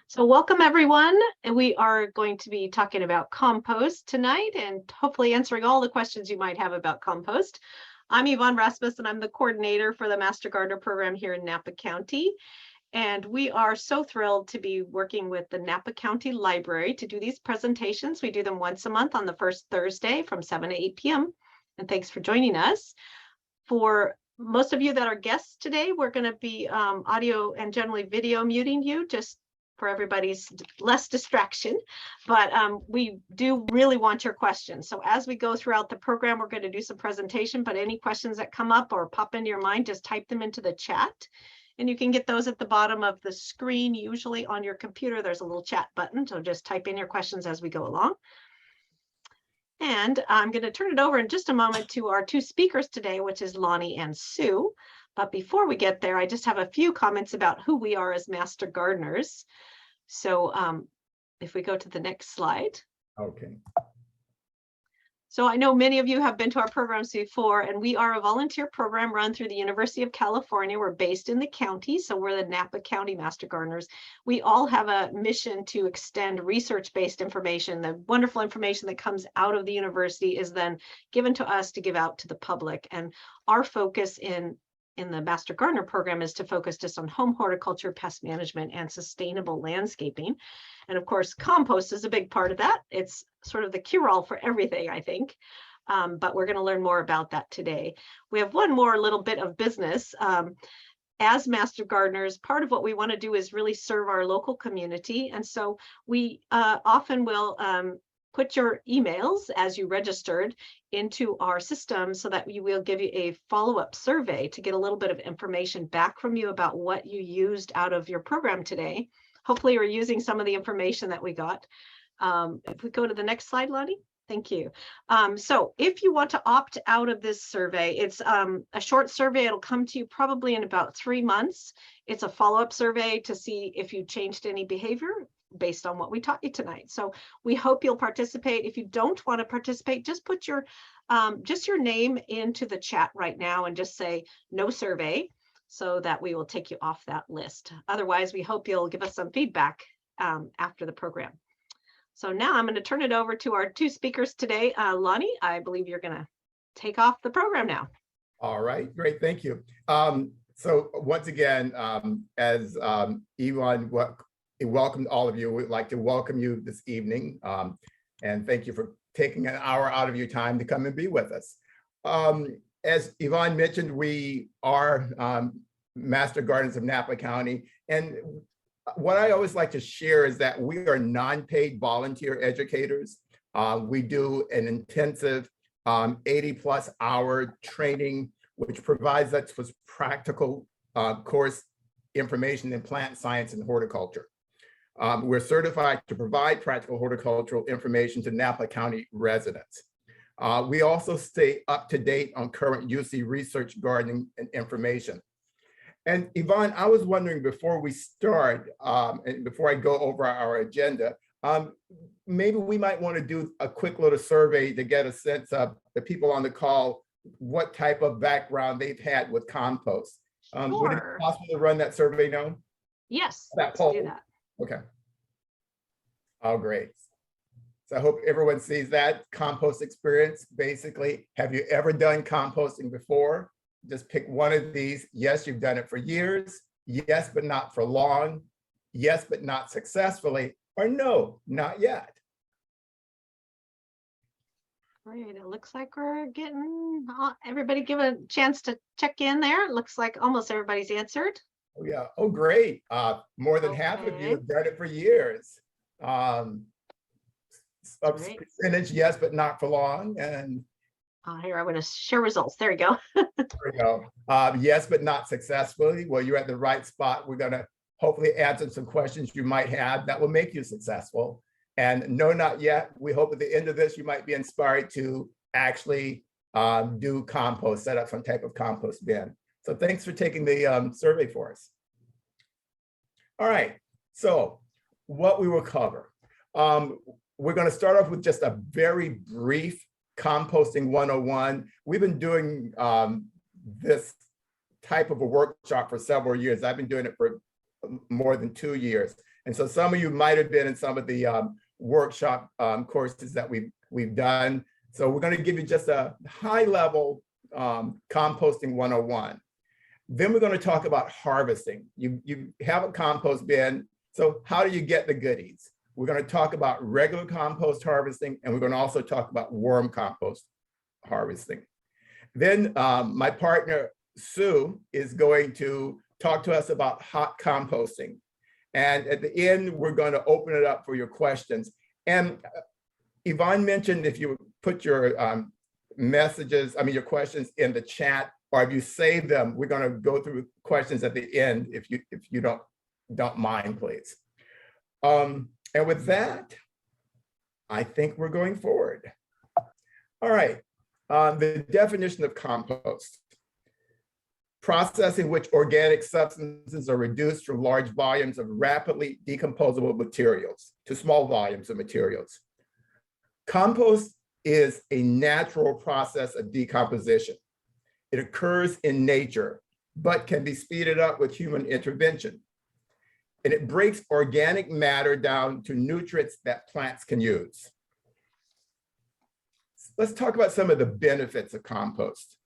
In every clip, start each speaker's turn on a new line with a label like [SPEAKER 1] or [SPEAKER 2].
[SPEAKER 1] So welcome everyone. And we are going to be talking about compost tonight and hopefully answering all the questions you might have about compost. I'm Yvonne Rasmus and I'm the coordinator for the Master Gardener program here in Napa County. And we are so thrilled to be working with the Napa County Library to do these presentations. We do them once a month on the first Thursday from 7 to 8 p.m. And thanks for joining us. For most of you that are guests today, we're going to be audio and generally video muting you just for everybody's less distraction, but we do really want your questions. So as we go throughout the program, we're going to do some presentation, but any questions that come up or pop into your mind, just type them into the chat. And you can get those at the bottom of the screen. Usually on your computer, there's a little chat button. So just type in your questions as we go along. And I'm going to turn it over in just a moment to our two speakers today, which is Lonnie and Sue. But before we get there, I just have a few comments about who we are as Master Gardeners. So if we go to the next slide.
[SPEAKER 2] Okay.
[SPEAKER 1] So I know many of you have been to our programs before, and we are a volunteer program run through the University of California. We're based in the county, so we're the Napa County Master Gardeners. We all have a mission to extend research-based information. The wonderful information that comes out of the university is then given to us to give out to the public. And our focus in the Master Gardener program is to focus just on home horticulture, pest management, and sustainable landscaping. And of course, compost is a big part of that. It's sort of the cure-all for everything, I think. But we're going to learn more about that today. We have one more little bit of business. As Master Gardeners, part of what we want to do is really serve our local community. And so we often will put your emails as you registered into our system so that we will give you a follow-up survey to get a little bit of information back from you about what you used out of your program today. Hopefully you're using some of the information that we got. If we go to the next slide, Lonnie. Thank you. So if you want to opt out of this survey, it's a short survey. It'll come to you probably in about 3 months. It's a follow-up survey to see if you changed any behavior based on what we taught you tonight. So we hope you'll participate. If you don't want to participate, just put your name into the chat right now and just say no survey so that we will take you off that list. Otherwise, we hope you'll give us some feedback after the program. So now I'm going to turn it over to our two speakers today. Lonnie, I believe you're going to take off the program now.
[SPEAKER 2] All right, great, thank you. So once again, as Yvonne welcomed all of you, we'd like to welcome you this evening. And thank you for taking an hour out of your time to come and be with us. As Yvonne mentioned, we are Master Gardeners of Napa County. And what I always like to share is that we are non-paid volunteer educators. We do an intensive 80+ hour training, which provides us with practical course information in plant science and horticulture. We're certified to provide practical horticultural information to Napa County residents. We also stay up to date on current UC research gardening and information. And Yvonne, I was wondering before we start, and before I go over our agenda, maybe we might want to do a quick little survey to get a sense of the people on the call, what type of background they've had with compost.
[SPEAKER 1] Sure.
[SPEAKER 2] Would it be possible to run that survey now?
[SPEAKER 1] Yes,
[SPEAKER 2] That
[SPEAKER 1] let's do that.
[SPEAKER 2] Okay. Oh, great. So I hope everyone sees that compost experience. Basically, have you ever done composting before? Just pick one of these. Yes, you've done it for years. Yes, but not for long. Yes, but not successfully. Or no, not yet.
[SPEAKER 1] Great. It looks like we're getting everybody give a chance to check in there. It looks like almost everybody's answered.
[SPEAKER 2] Oh, yeah. Oh, great. More than half of you have done it for years. Percentage, yes, but not for long. And
[SPEAKER 1] here, I'm going to share results. There you go.
[SPEAKER 2] there we go. Yes, but not successfully. Well, you're at the right spot. We're going to hopefully answer some questions you might have that will make you successful. And no, not yet. We hope at the end of this, you might be inspired to actually do compost, set up some type of compost bin. So thanks for taking the survey for us. All right, so what we will cover. We're going to start off with just a very brief composting 101. We've been doing this type of a workshop for several years. I've been doing it for more than 2 years. And so some of you might have been in some of the workshop courses that we've done. So we're going to give you just a high level composting 101. Then we're going to talk about harvesting. You have a compost bin. So how do you get the goodies? We're going to talk about regular compost harvesting, and we're going to also talk about worm compost harvesting. Then my partner, Sue, is going to talk to us about hot composting. And at the end, we're going to open it up for your questions. And Yvonne mentioned if you put your your questions in the chat, or if you save them, we're going to go through questions at the end if you don't mind, please. And with that, I think we're going forward. All right, the definition of compost. Process in which organic substances are reduced from large volumes of rapidly decomposable materials to small volumes of materials. Compost is a natural process of decomposition. It occurs in nature, but can be speeded up with human intervention. And it breaks organic matter down to nutrients that plants can use. Let's talk about some of the benefits of compost.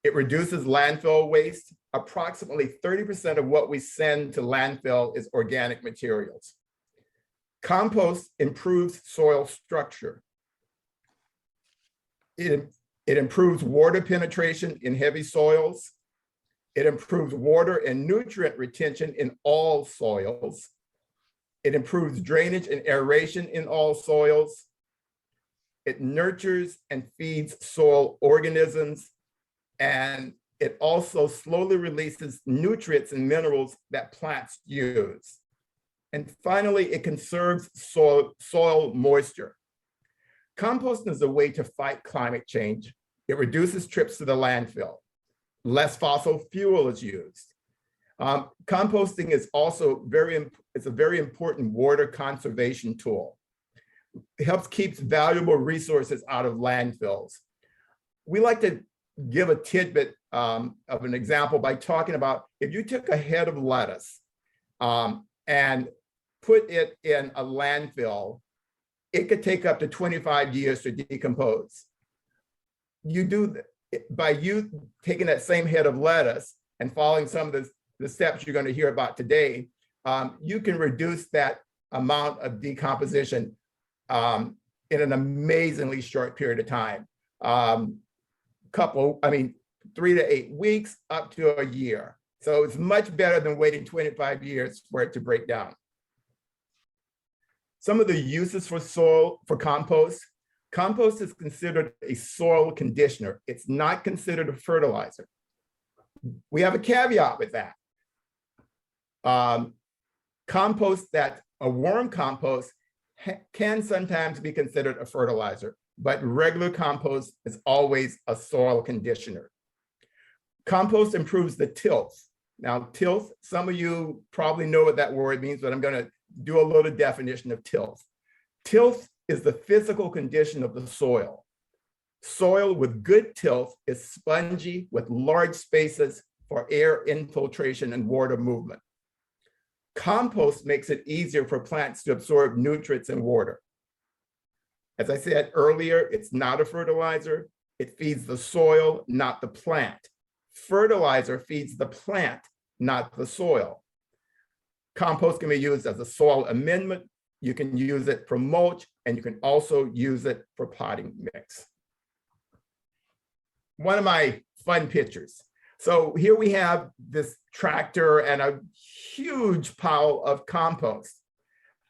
[SPEAKER 2] It reduces landfill waste. Approximately 30% of what we send to landfill is organic materials. Compost improves soil structure. It improves water penetration in heavy soils. It improves water and nutrient retention in all soils. It improves drainage and aeration in all soils. It nurtures and feeds soil organisms. And it also slowly releases nutrients and minerals that plants use. And finally, it conserves soil moisture. Composting is a way to fight climate change. It reduces trips to the landfill. Less fossil fuel is used. Composting is also it's a very important water conservation tool. It helps keep valuable resources out of landfills. We like to give a tidbit of an example by talking about if you took a head of lettuce and put it in a landfill, it could take up to 25 years to decompose. By you taking that same head of lettuce and following some of the steps you're going to hear about today, you can reduce that amount of decomposition in an amazingly short period of time. 3 to 8 weeks up to a year. So it's much better than waiting 25 years for it to break down. Some of the uses for compost. Compost is considered a soil conditioner. It's not considered a fertilizer. We have a caveat with that. A worm compost can sometimes be considered a fertilizer, but regular compost is always a soil conditioner. Compost improves the tilth. Now, tilth, some of you probably know what that word means, but I'm going to do a little definition of tilth. Tilth is the physical condition of the soil. Soil with good tilth is spongy with large spaces for air infiltration and water movement. Compost makes it easier for plants to absorb nutrients and water. As I said earlier, it's not a fertilizer. It feeds the soil, not the plant. Fertilizer feeds the plant, not the soil. Compost can be used as a soil amendment. You can use it for mulch, and you can also use it for potting mix. One of my fun pictures. So here we have this tractor and a huge pile of compost.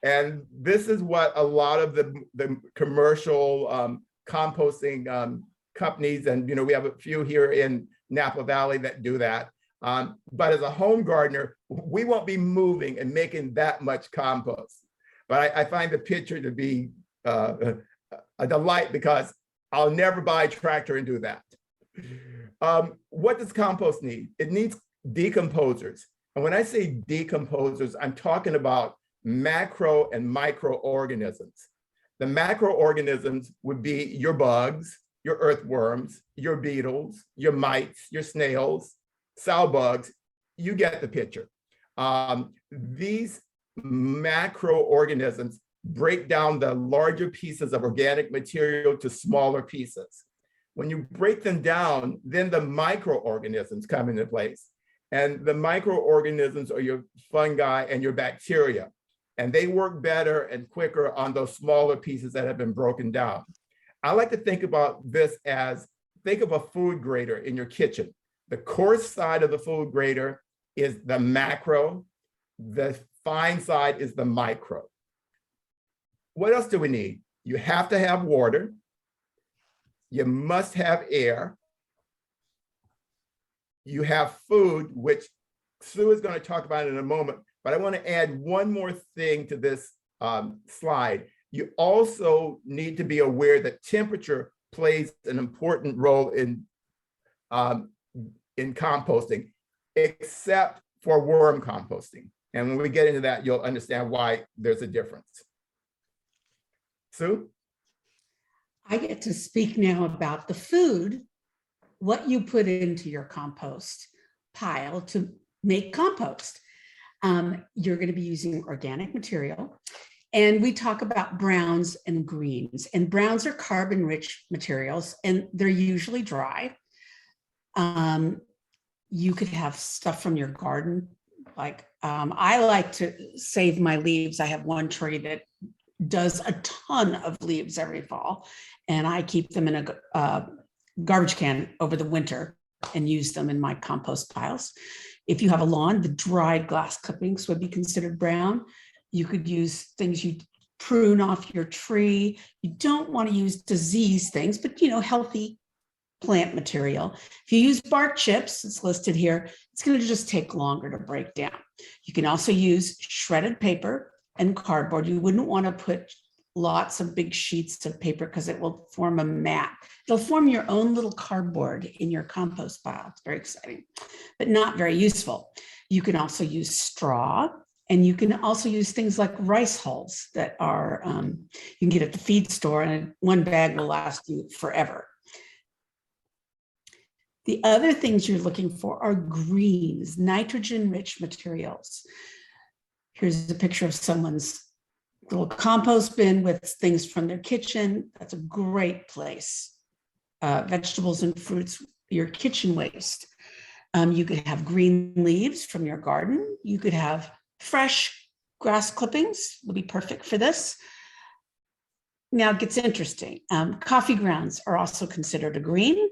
[SPEAKER 2] And this is what a lot of the commercial composting companies, and we have a few here in Napa Valley that do that. But as a home gardener, we won't be moving and making that much compost. But I find the picture to be a delight because I'll never buy a tractor and do that. What does compost need? It needs decomposers. And when I say decomposers, I'm talking about macro and microorganisms. The macroorganisms would be your bugs, your earthworms, your beetles, your mites, your snails, sow bugs. You get the picture. These macroorganisms break down the larger pieces of organic material to smaller pieces. When you break them down, then the microorganisms come into place. And the microorganisms are your fungi and your bacteria. And they work better and quicker on those smaller pieces that have been broken down. I like to think about this as, think of a food grater in your kitchen. The coarse side of the food grater is the macro, the fine side is the micro. What else do we need? You have to have water. You must have air. You have food, which Sue is going to talk about in a moment, but I want to add one more thing to this slide. You also need to be aware that temperature plays an important role in composting, except for worm composting. And when we get into that, you'll understand why there's a difference. Sue?
[SPEAKER 3] I get to speak now about the food, what you put into your compost pile to make compost. You're going to be using organic material. And we talk about browns and greens. And browns are carbon-rich materials, and they're usually dry. You could have stuff from your garden. Like I like to save my leaves. I have one tree that does a ton of leaves every fall, and I keep them in a garbage can over the winter and use them in my compost piles. If you have a lawn, the dried glass clippings would be considered brown. You could use things you prune off your tree. You don't want to use diseased things, but healthy plant material. If you use bark chips, it's listed here, it's going to just take longer to break down. You can also use shredded paper and cardboard. You wouldn't want to put lots of big sheets of paper because it will form a mat. It'll form your own little cardboard in your compost pile. It's very exciting, but not very useful. You can also use straw, and you can also use things like rice hulls that are, you can get at the feed store, and one bag will last you forever. The other things you're looking for are greens, nitrogen-rich materials. Here's a picture of someone's little compost bin with things from their kitchen. That's a great place. Vegetables and fruits, your kitchen waste. You could have green leaves from your garden. You could have fresh grass clippings, will be perfect for this. Now it gets interesting. Coffee grounds are also considered a green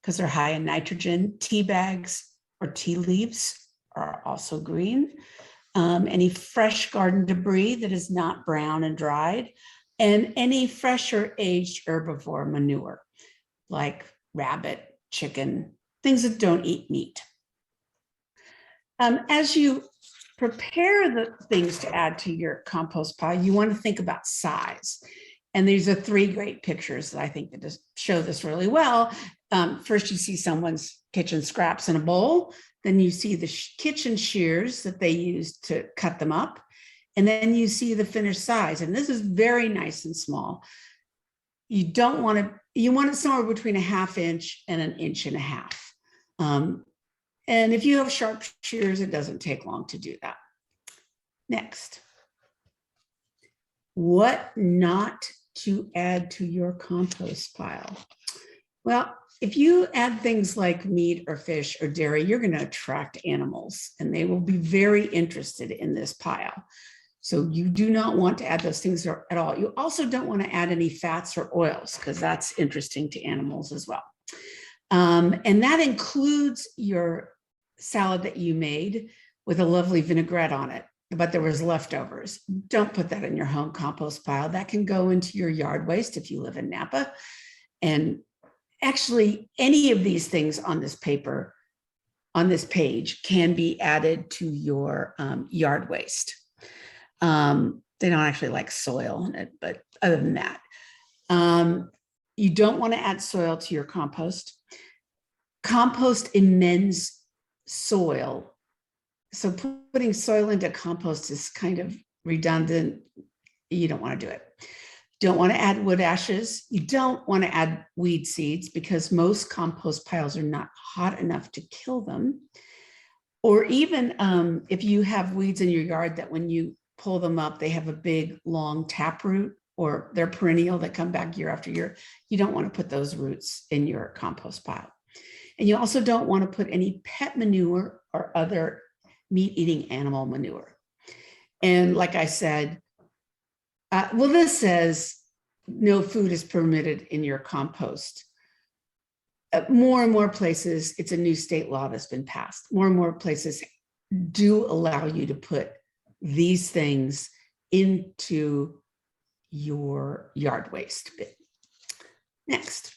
[SPEAKER 3] because they're high in nitrogen. Tea bags or tea leaves are also green. Any fresh garden debris that is not brown and dried, and any fresh or aged herbivore manure, like rabbit, chicken, things that don't eat meat. As you prepare the things to add to your compost pile, you want to think about size. And these are three great pictures that I think that just show this really well. First, you see someone's kitchen scraps in a bowl. Then you see the kitchen shears that they used to cut them up. And then you see the finished size. And this is very nice and small. You don't want to, you want it somewhere between a 1/2 inch and 1.5 inches. And if you have sharp shears, it doesn't take long to do that. Next. What not to add to your compost pile? Well, if you add things like meat or fish or dairy, you're going to attract animals, and they will be very interested in this pile. So you do not want to add those things at all. You also don't want to add any fats or oils because that's interesting to animals as well. And that includes your salad that you made with a lovely vinaigrette on it, but there was leftovers. Don't put that in your home compost pile. That can go into your yard waste if you live in Napa. And actually, any of these things on this paper, on this page, can be added to your yard waste. They don't actually like soil in it, but other than that, you don't want to add soil to your compost. Compost amends soil. So putting soil into compost is kind of redundant. You don't want to do it. Don't want to add wood ashes. You don't want to add weed seeds because most compost piles are not hot enough to kill them. Or even if you have weeds in your yard that when you pull them up, they have a big long taproot, or they're perennial that come back year after year. You don't want to put those roots in your compost pile. And you also don't want to put any pet manure or other meat-eating animal manure. And like I said, well, this says no food is permitted in your compost. More and more places, it's a new state law that's been passed. More and more places do allow you to put these things into your yard waste bin. Next.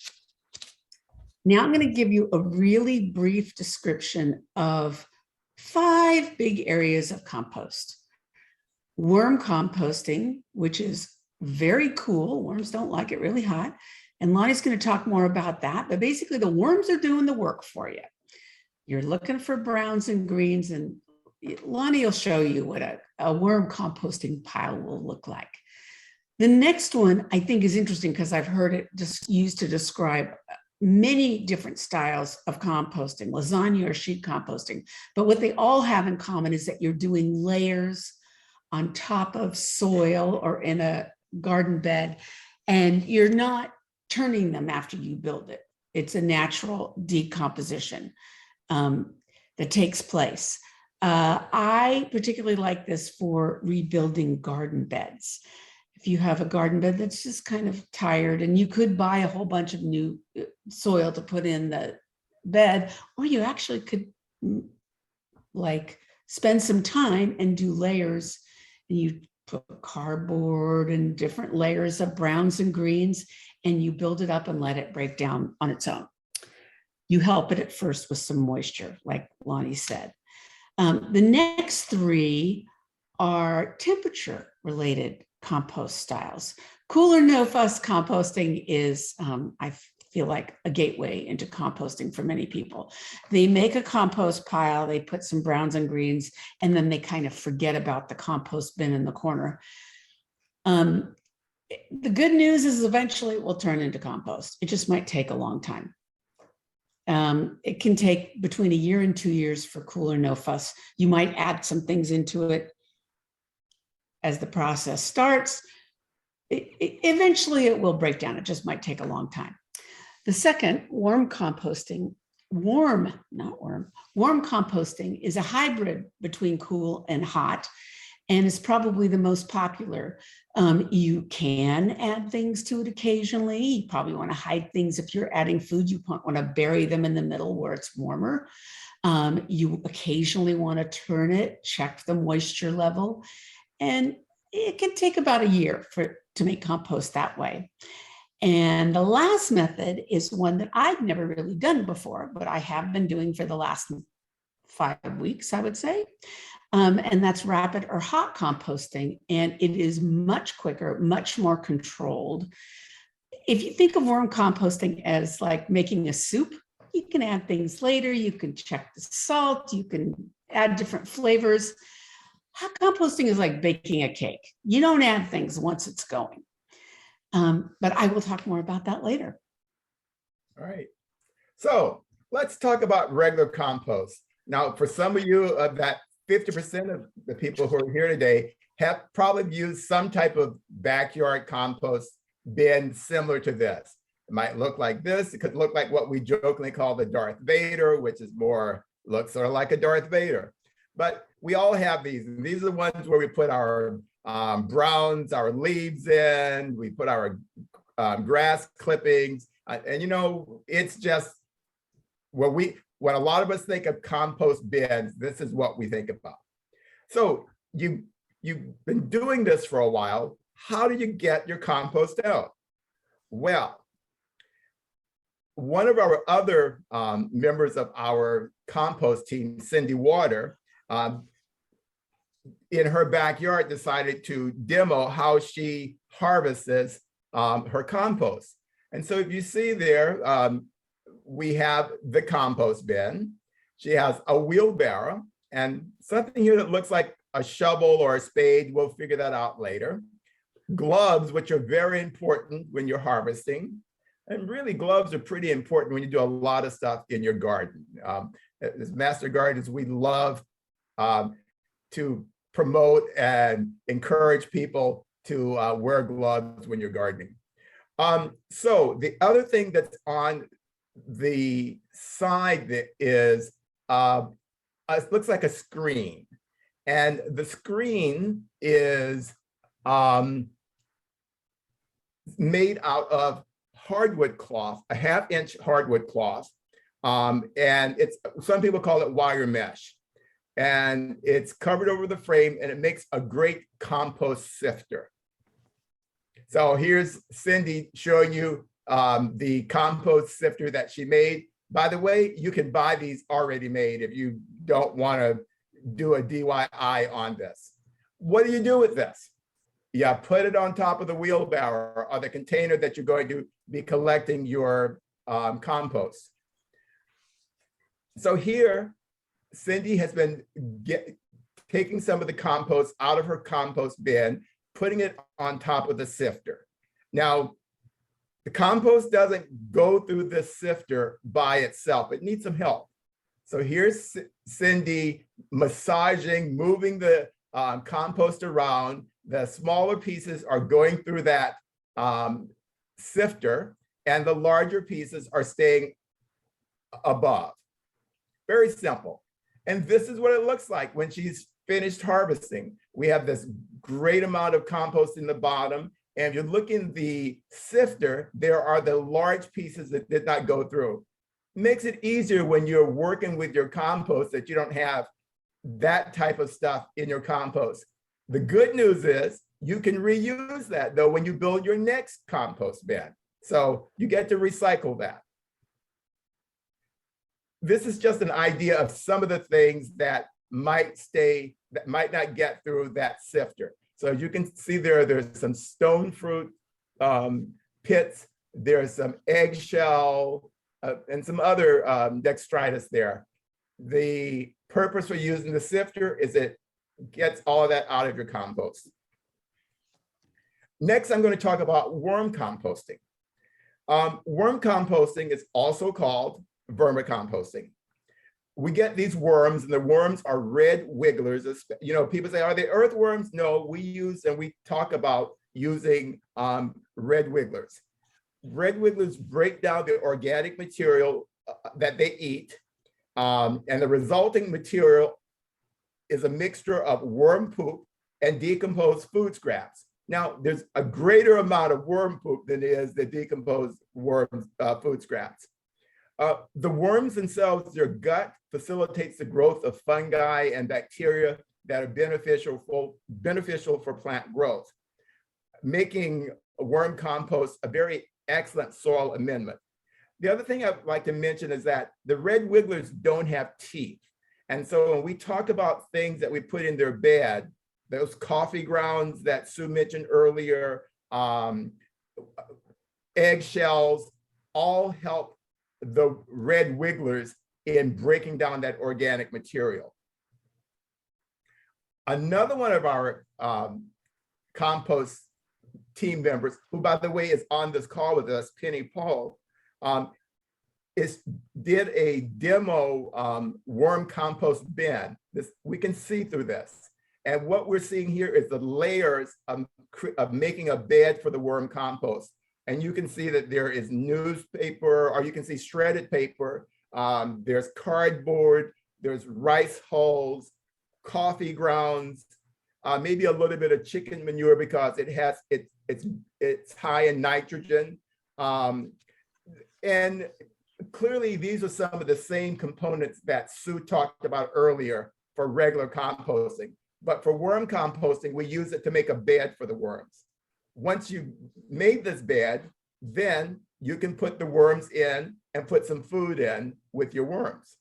[SPEAKER 3] Now I'm going to give you a really brief description of 5 big areas of compost. Worm composting, which is very cool. Worms don't like it really hot. And Lonnie's going to talk more about that. But basically, the worms are doing the work for you. You're looking for browns and greens, and Lonnie will show you what a worm composting pile will look like. The next one I think is interesting because I've heard it just used to describe many different styles of composting, lasagna or sheet composting. But what they all have in common is that you're doing layers on top of soil or in a garden bed, and you're not turning them after you build it. It's a natural decomposition that takes place. I particularly like this for rebuilding garden beds. If you have a garden bed that's just kind of tired, and you could buy a whole bunch of new soil to put in the bed, or you actually could like spend some time and do layers, and you put cardboard and different layers of browns and greens, and you build it up and let it break down on its own. You help it at first with some moisture, like Lonnie said. The next 3 are temperature related compost styles. Cool or no fuss composting is, I feel like, a gateway into composting for many people. They make a compost pile, they put some browns and greens, and then they kind of forget about the compost bin in the corner. The good news is eventually it will turn into compost. It just might take a long time. It can take between 1 year and 2 years for cool or no fuss. You might add some things into it as the process starts. Eventually it will break down. It just might take a long time. The second, worm composting, worm composting is a hybrid between cool and hot, and is probably the most popular. You can add things to it occasionally. You probably want to hide things. If you're adding food, you want to bury them in the middle where it's warmer. You occasionally want to turn it, check the moisture level, and it can take about 1 year to make compost that way. And the last method is one that I've never really done before, but I have been doing for the last 5 weeks, I would say. And that's rapid or hot composting. And it is much quicker, much more controlled. If you think of worm composting as like making a soup, you can add things later. You can check the salt. You can add different flavors. Hot composting is like baking a cake. You don't add things once it's going. But I will talk more about that later.
[SPEAKER 2] All right. So let's talk about regular compost. Now, for some of you, that 50% of the people who are here today have probably used some type of backyard compost bin similar to this. It might look like this. It could look like what we jokingly call the Darth Vader, which is looks sort of like a Darth Vader. But we all have these. And these are the ones where we put our browns, our leaves in, we put our grass clippings, and it's just when a lot of us think of compost bins, this is what we think about. So you've been doing this for a while. How do you get your compost out? Well, one of our other members of our compost team, Cindy Water, in her backyard decided to demo how she harvests her compost. And so if you see there, we have the compost bin. She has a wheelbarrow and something here that looks like a shovel or a spade. We'll figure that out later. Gloves, which are very important when you're harvesting. And really gloves are pretty important when you do a lot of stuff in your garden. as Master Gardeners, we love to promote and encourage people to wear gloves when you're gardening. So the other thing that's on the side that is, it looks like a screen. And the screen is made out of hardwood cloth, a 1/2-inch hardwood cloth. And it's, some people call it wire mesh. And it's covered over the frame, and it makes a great compost sifter. So here's Cindy showing you the compost sifter that she made. By the way, you can buy these already made if you don't want to do a DIY on this. What do you do with this? Yeah, put it on top of the wheelbarrow or the container that you're going to be collecting your compost. So here, Cindy has been taking some of the compost out of her compost bin, putting it on top of the sifter. Now, the compost doesn't go through the sifter by itself. It needs some help. So here's Cindy massaging, moving the compost around. The smaller pieces are going through that sifter, and the larger pieces are staying above. Very simple. And this is what it looks like when she's finished harvesting. We have this great amount of compost in the bottom. And if you look in the sifter, there are the large pieces that did not go through. Makes it easier when you're working with your compost that you don't have that type of stuff in your compost. The good news is you can reuse that though when you build your next compost bin. So you get to recycle that. This is just an idea of some of the things that might stay, that might not get through that sifter. So you can see there's some stone fruit pits, there's some eggshell, and some other dextritis there. The purpose for using the sifter is it gets all of that out of your compost. Next, I'm going to talk about worm composting. Worm composting is also called vermicomposting. We get these worms, and the worms are red wigglers. You know, people say, are they earthworms? No, we use, and we talk about using red wigglers. Red wigglers break down the organic material that they eat, and the resulting material is a mixture of worm poop and decomposed food scraps. Now, there's a greater amount of worm poop than there is the decomposed worm food scraps. The worms themselves, their gut facilitates the growth of fungi and bacteria that are beneficial for plant growth, making worm compost a very excellent soil amendment. The other thing I'd like to mention is that the red wigglers don't have teeth. And so when we talk about things that we put in their bed, those coffee grounds that Sue mentioned earlier, eggshells, all help the red wigglers in breaking down that organic material. Another one of our compost team members, who by the way is on this call with us, Penny Paul, did a demo worm compost bin. We can see through this. And what we're seeing here is the layers of making a bed for the worm compost. And you can see that there is newspaper, or you can see shredded paper, there's cardboard, there's rice hulls, coffee grounds, maybe a little bit of chicken manure because it's high in nitrogen. And clearly these are some of the same components that Sue talked about earlier for regular composting. But for worm composting, we use it to make a bed for the worms. Once you've made this bed, then you can put the worms in and put some food in with your worms.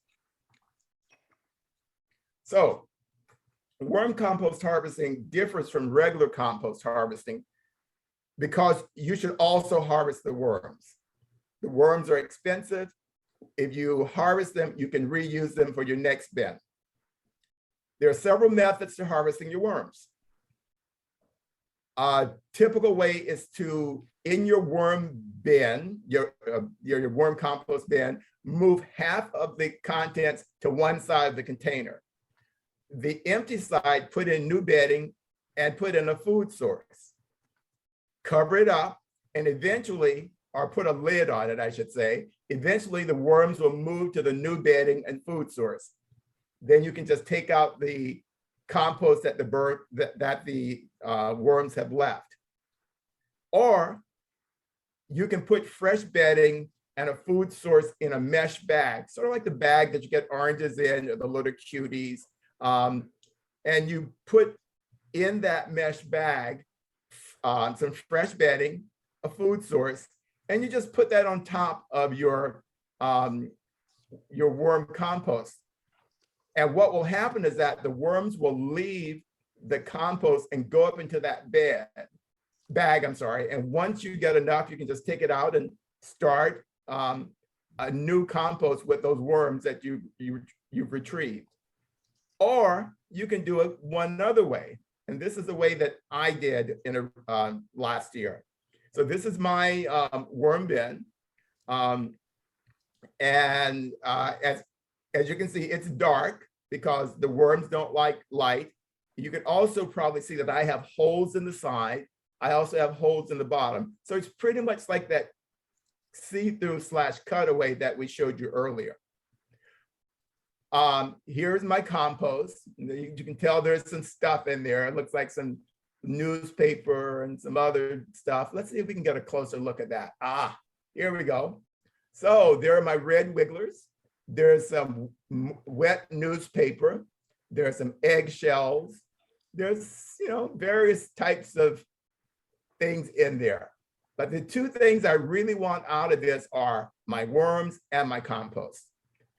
[SPEAKER 2] So worm compost harvesting differs from regular compost harvesting because you should also harvest the worms. The worms are expensive. If you harvest them, you can reuse them for your next bin. There are several methods to harvesting your worms. A typical way is to, in your worm bin, your worm compost bin, move half of the contents to one side of the container. The empty side, put in new bedding and put in a food source. Cover it up and eventually, or put a lid on it, I should say, eventually the worms will move to the new bedding and food source. Then you can just take out the compost that the worms have left. Or you can put fresh bedding and a food source in a mesh bag, sort of like the bag that you get oranges in, or the little cuties. And you put in that mesh bag some fresh bedding, a food source, and you just put that on top of your worm compost. And what will happen is that the worms will leave the compost and go up into that bag. And once you get enough, you can just take it out and start a new compost with those worms that you've retrieved. Or you can do it one other way. And this is the way that I did in last year. So this is my worm bin. As you can see, it's dark because the worms don't like light. You can also probably see that I have holes in the side. I also have holes in the bottom. So it's pretty much like that see-through / cutaway that we showed you earlier. Here's my compost. You can tell there's some stuff in there. It looks like some newspaper and some other stuff. Let's see if we can get a closer look at that. Here we go. So there are my red wigglers. There's some wet newspaper. There's some eggshells. There's, various types of things in there. But the two things I really want out of this are my worms and my compost.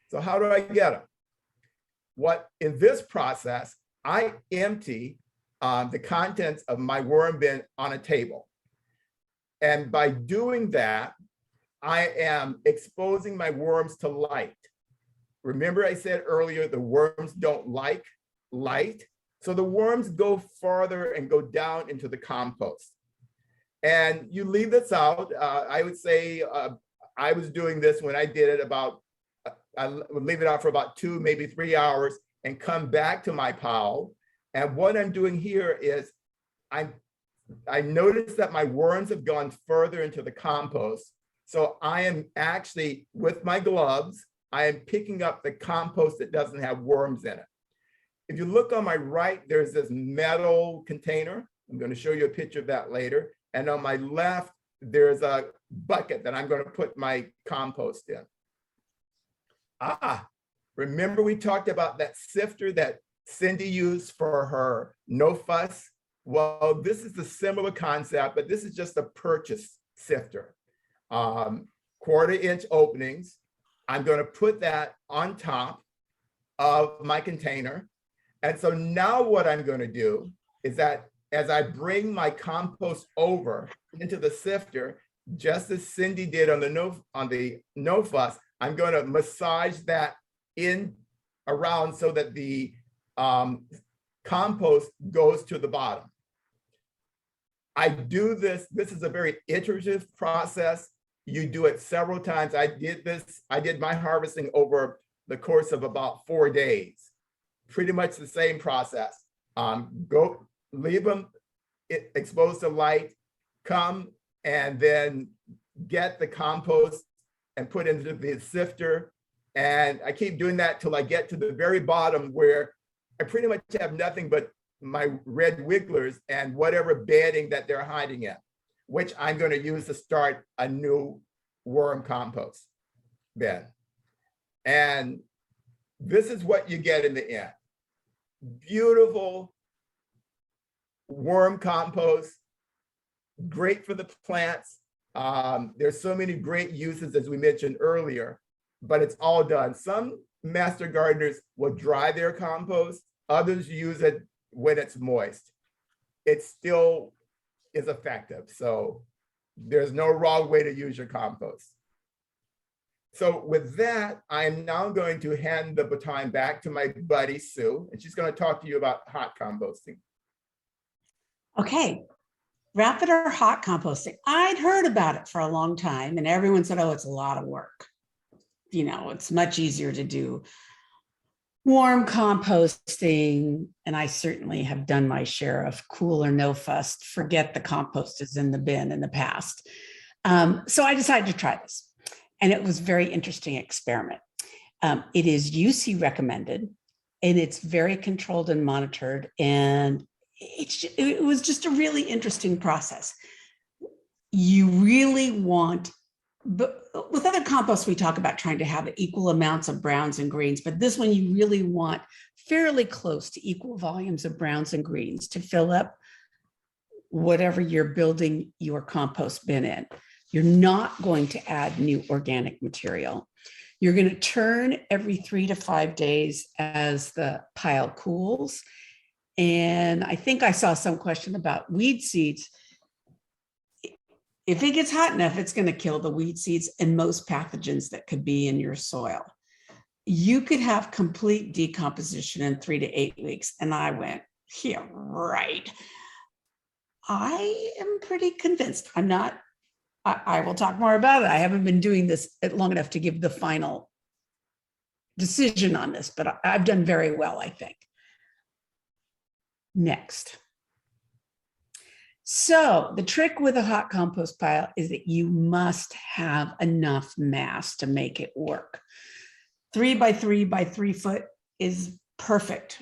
[SPEAKER 2] So how do I get them? In this process, I empty the contents of my worm bin on a table. And by doing that, I am exposing my worms to light. Remember I said earlier, the worms don't like light. So the worms go farther and go down into the compost. And you leave this out. I would say I was doing this when I did it I would leave it out for about 2, maybe 3 hours and come back to my pile. And what I'm doing here is I noticed that my worms have gone further into the compost. So I am actually, with my gloves, I am picking up the compost that doesn't have worms in it. If you look on my right, there's this metal container. I'm going to show you a picture of that later. And on my left, there's a bucket that I'm going to put my compost in. Remember we talked about that sifter that Cindy used for her no fuss? Well, this is a similar concept, but this is just a purchase sifter. 1/4-inch openings. I'm going to put that on top of my container. And so now what I'm going to do is that as I bring my compost over into the sifter, just as Cindy did on the no fuss, I'm going to massage that in around so that the compost goes to the bottom. I do this is a very iterative process. You do it several times. I did my harvesting over the course of about 4 days. Pretty much the same process. Go leave them exposed to light, come and then get the compost and put into the sifter. And I keep doing that till I get to the very bottom where I pretty much have nothing but my red wigglers and whatever bedding that they're hiding in, which I'm going to use to start a new worm compost bed. And this is what you get in the end. Beautiful worm compost, great for the plants. There's so many great uses, as we mentioned earlier, but it's all done. Some master gardeners will dry their compost, others use it when it's moist. It still is effective. So there's no wrong way to use your compost. So with that, I'm now going to hand the baton back to my buddy, Sue, and she's going to talk to you about hot composting.
[SPEAKER 3] Okay, rapid or hot composting. I'd heard about it for a long time and everyone said, oh, it's a lot of work. You know, it's much easier to do warm composting. And I certainly have done my share of cool or no fuss, forget the compost is in the bin in the past. So I decided to try this. And it was a very interesting experiment. It is UC recommended, and it's very controlled and monitored. And it was just a really interesting process. You really want, but with other composts, we talk about trying to have equal amounts of browns and greens, but this one you really want fairly close to equal volumes of browns and greens to fill up whatever you're building your compost bin in. You're not going to add new organic material. You're going to turn every 3 to 5 days as the pile cools. And I think I saw some question about weed seeds. If it gets hot enough, it's going to kill the weed seeds and most pathogens that could be in your soil. You could have complete decomposition in 3 to 8 weeks. And I went, yeah, right. I am pretty convinced. I'm not. I will talk more about it. I haven't been doing this long enough to give the final decision on this, but I've done very well, I think. Next. So the trick with a hot compost pile is that you must have enough mass to make it work. 3 by 3 by 3 foot is perfect.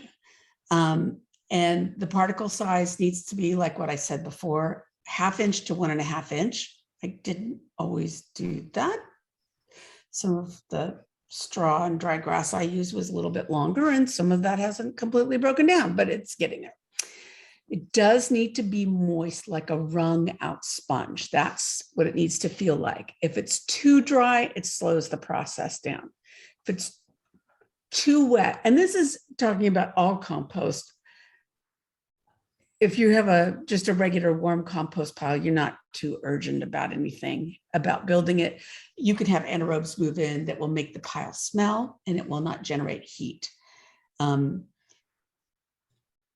[SPEAKER 3] And the particle size needs to be like what I said before, 1/2 inch to 1.5 inch. I didn't always do that. Some of the straw and dry grass I used was a little bit longer, and some of that hasn't completely broken down, but it's getting there. It does need to be moist, like a wrung out sponge. That's what it needs to feel like. If it's too dry, it slows the process down. If it's too wet, and this is talking about all compost, if you have just a regular warm compost pile, you're not too urgent about anything about building it. You can have anaerobes move in that will make the pile smell and it will not generate heat.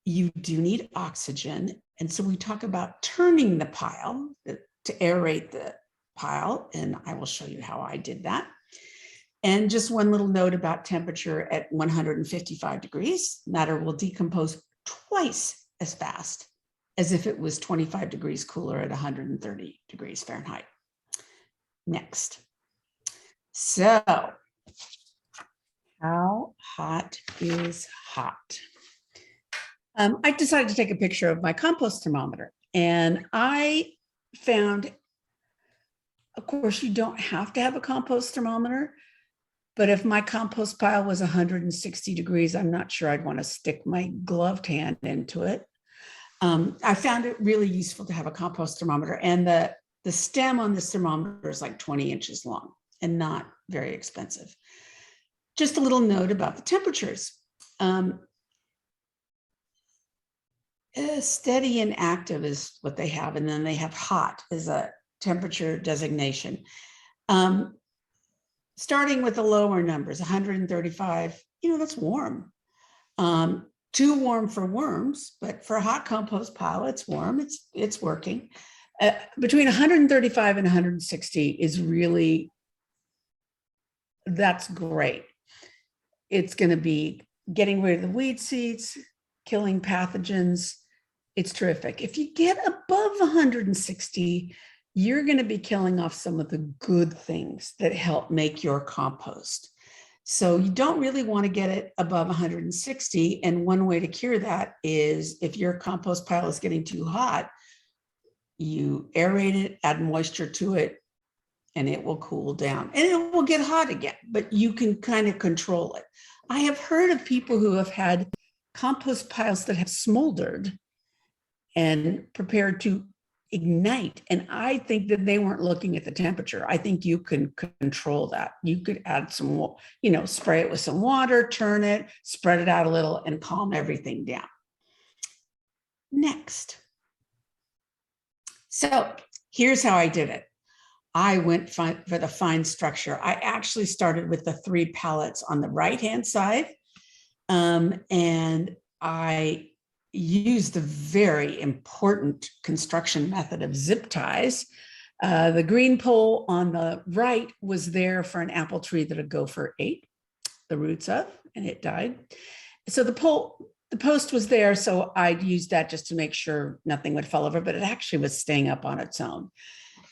[SPEAKER 3] You do need oxygen. And so we talk about turning the pile to aerate the pile. And I will show you how I did that. And just one little note about temperature at 155 degrees, matter will decompose twice as fast as if it was 25 degrees cooler at 130 degrees Fahrenheit. Next. So, how hot is hot? I decided to take a picture of my compost thermometer, and I found, of course, you don't have to have a compost thermometer, but if my compost pile was 160 degrees, I'm not sure I'd want to stick my gloved hand into it. I found it really useful to have a compost thermometer, and the stem on this thermometer is like 20 inches long and not very expensive. Just a little note about the temperatures. Steady and active is what they have, and then they have hot as a temperature designation. Starting with the lower numbers, 135, that's warm. Too warm for worms, but for a hot compost pile, it's warm, it's working. Between 135 and 160 is really, that's great. It's going to be getting rid of the weed seeds, killing pathogens. It's terrific. If you get above 160, you're going to be killing off some of the good things that help make your compost. So you don't really want to get it above 160. And one way to cure that is if your compost pile is getting too hot, you aerate it, add moisture to it, and it will cool down. And it will get hot again, but you can kind of control it. I have heard of people who have had compost piles that have smoldered and prepared to ignite. And I think that they weren't looking at the temperature. I think you can control that. You could add some, spray it with some water, turn it, spread it out a little, and calm everything down. Next. So here's how I did it. I went for the fine structure. I actually started with the 3 pallets on the right-hand side. And I used the very important construction method of zip ties. The green pole on the right was there for an apple tree that a gopher ate the roots of, and it died. So the post was there, so I used that just to make sure nothing would fall over, but it actually was staying up on its own.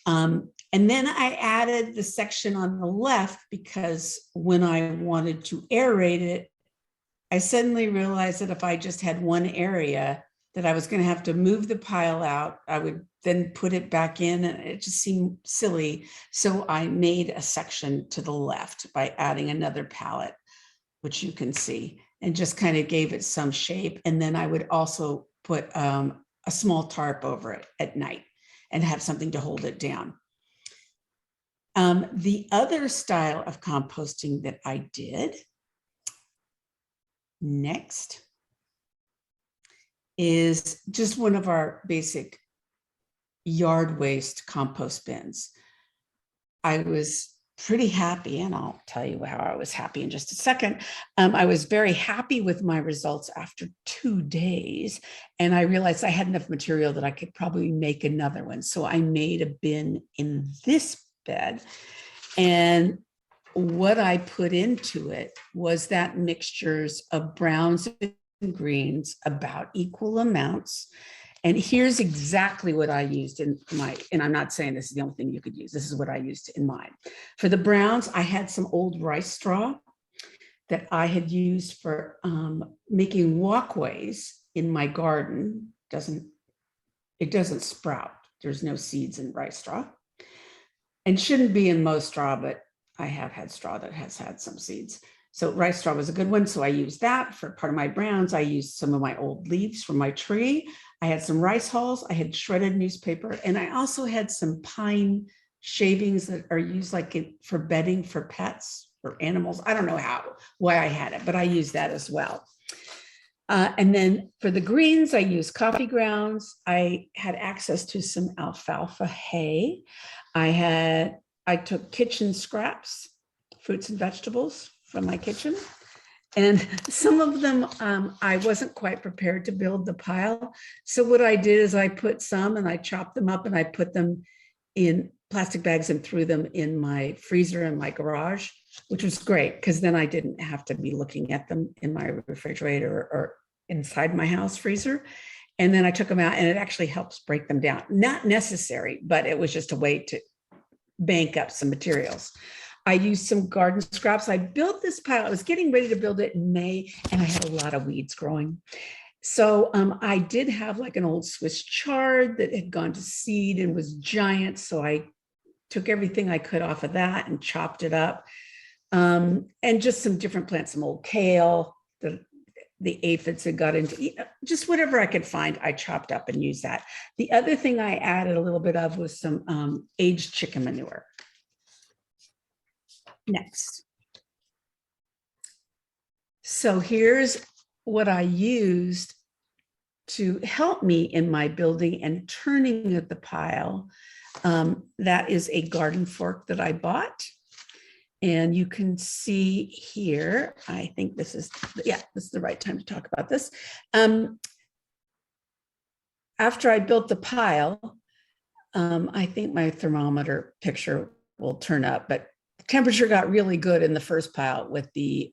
[SPEAKER 3] And then I added the section on the left because when I wanted to aerate it, I suddenly realized that if I just had one area, that I was going to have to move the pile out. I would then put it back in, and it just seemed silly. So I made a section to the left by adding another pallet, which you can see, and just kind of gave it some shape. And then I would also put a small tarp over it at night and have something to hold it down. The other style of composting that I did next is just one of our basic yard waste compost bins. I was pretty happy, and I'll tell you how I was happy in just a second. I was very happy with my results after 2 days, and I realized I had enough material that I could probably make another one. So I made a bin in this bed, and what I put into it was that mixtures of browns and greens, about equal amounts. And here's exactly what I used in my, and I'm not saying this is the only thing you could use. This is what I used in mine. For the browns, I had some old rice straw that I had used for making walkways in my garden. It doesn't sprout. There's no seeds in rice straw, and shouldn't be in most straw, but I have had straw that has had some seeds. So rice straw was a good one. So I used that for part of my browns. I used some of my old leaves from my tree. I had some rice hulls. I had shredded newspaper. And I also had some pine shavings that are used for bedding for pets or animals. I don't know why I had it, but I used that as well. And then for the greens, I used coffee grounds. I had access to some alfalfa hay. I took kitchen scraps, fruits and vegetables from my kitchen. And some of them, I wasn't quite prepared to build the pile. So what I did is I put some and I chopped them up and I put them in plastic bags and threw them in my freezer in my garage, which was great because then I didn't have to be looking at them in my refrigerator or inside my house freezer. And then I took them out, and it actually helps break them down. Not necessary, but it was just a way to bank up some materials. I used some garden scraps. I built this pile. I was getting ready to build it in May, and I had a lot of weeds growing. So I did have like an old Swiss chard that had gone to seed and was giant. So I took everything I could off of that and chopped it up. And just some different plants, some old kale, the aphids had got into, just whatever I could find, I chopped up and used that. The other thing I added a little bit of was some aged chicken manure. Next. So here's what I used to help me in my building and turning of the pile. That is a garden fork that I bought. And you can see here, I think this is the right time to talk about this. After I built the pile, I think my thermometer picture will turn up, but temperature got really good in the first pile with the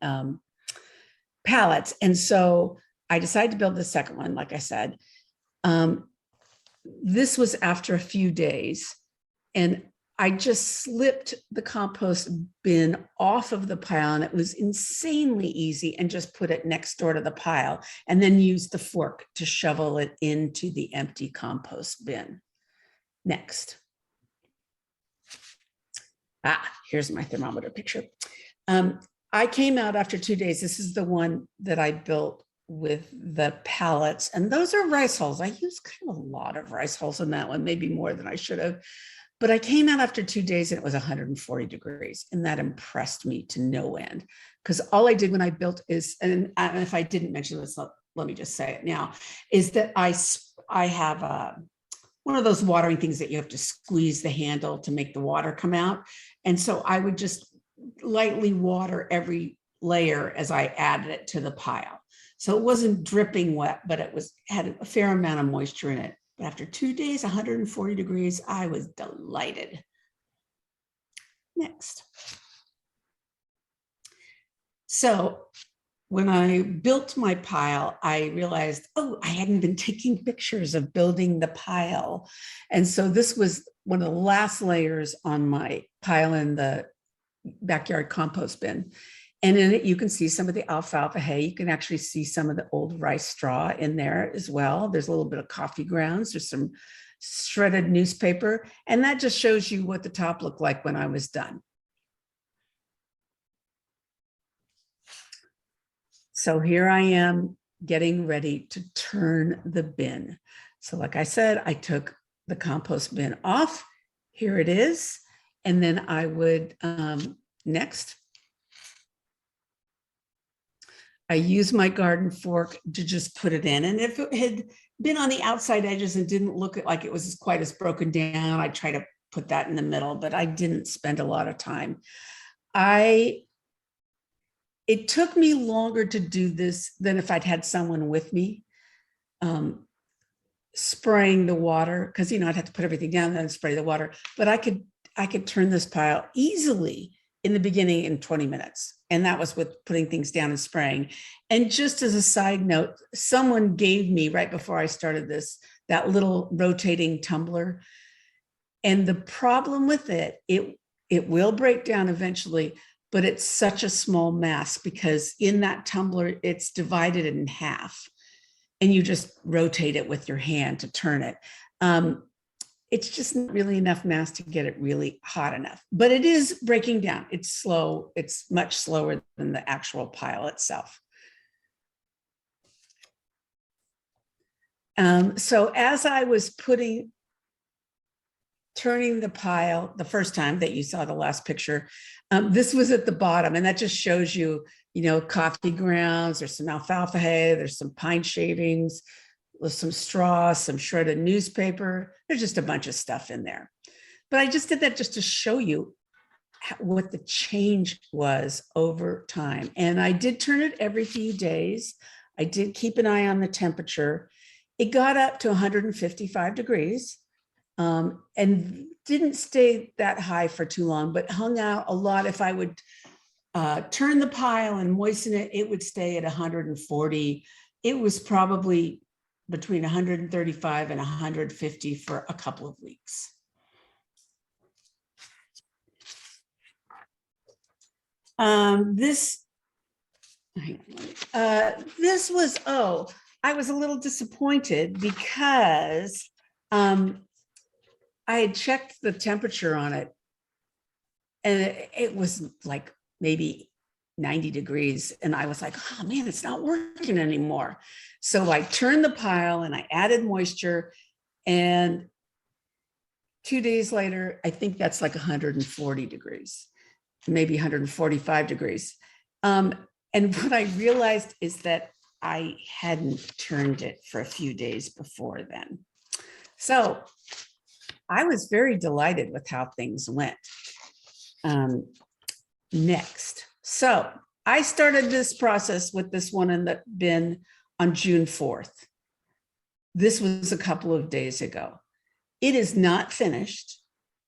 [SPEAKER 3] pallets. And so I decided to build the second one, like I said. This was after a few days, and I just slipped the compost bin off of the pile, and it was insanely easy, and just put it next door to the pile and then used the fork to shovel it into the empty compost bin. Next. Here's my thermometer picture. I came out after 2 days. This is the one that I built with the pallets, and those are rice hulls. I used kind of a lot of rice hulls in that one, maybe more than I should have. But I came out after 2 days and it was 140 degrees. And that impressed me to no end, because all I did when I built is, and if I didn't mention this, let me just say it now, is that I have one of those watering things that you have to squeeze the handle to make the water come out. And so I would just lightly water every layer as I added it to the pile. So it wasn't dripping wet, but it had a fair amount of moisture in it. But after 2 days, 140 degrees, I was delighted. Next. So when I built my pile, I realized, oh, I hadn't been taking pictures of building the pile. And so this was one of the last layers on my pile in the backyard compost bin. And in it, you can see some of the alfalfa hay. You can actually see some of the old rice straw in there as well. There's a little bit of coffee grounds. There's some shredded newspaper. And that just shows you what the top looked like when I was done. So here I am getting ready to turn the bin. So like I said, I took the compost bin off. Here it is. And then I would, next, I use my garden fork to just put it in. And if it had been on the outside edges and didn't look like it was quite as broken down, I'd try to put that in the middle, but I didn't spend a lot of time. It took me longer to do this than if I'd had someone with me spraying the water, because I'd have to put everything down and then spray the water. But I could turn this pile easily in the beginning in 20 minutes. And that was with putting things down and spraying. And just as a side note, someone gave me right before I started this, that little rotating tumbler. And the problem with it will break down eventually, but it's such a small mass because in that tumbler, it's divided in half and you just rotate it with your hand to turn it. It's just not really enough mass to get it really hot enough, but it is breaking down. It's slow. It's much slower than the actual pile itself. So as I was turning the pile the first time that you saw the last picture, this was at the bottom, and that just shows you, coffee grounds, there's some alfalfa hay, there's some pine shavings, there's some straw, some shredded newspaper. There's just a bunch of stuff in there. But I just did that just to show you what the change was over time. And I did turn it every few days. I did keep an eye on the temperature. It got up to 155 degrees. And didn't stay that high for too long, but hung out a lot. If I would turn the pile and moisten it, it would stay at 140. It was probably between 135 and 150 for a couple of weeks. This was, I was a little disappointed because I had checked the temperature on it and it was like maybe 90 degrees. And I was like, oh man, it's not working anymore. So I turned the pile and I added moisture, and 2 days later, I think that's like 140 degrees, maybe 145 degrees. And what I realized is that I hadn't turned it for a few days before then. So I was very delighted with how things went. Next. So I started this process with this one in the bin on June 4th. This was a couple of days ago. It is not finished.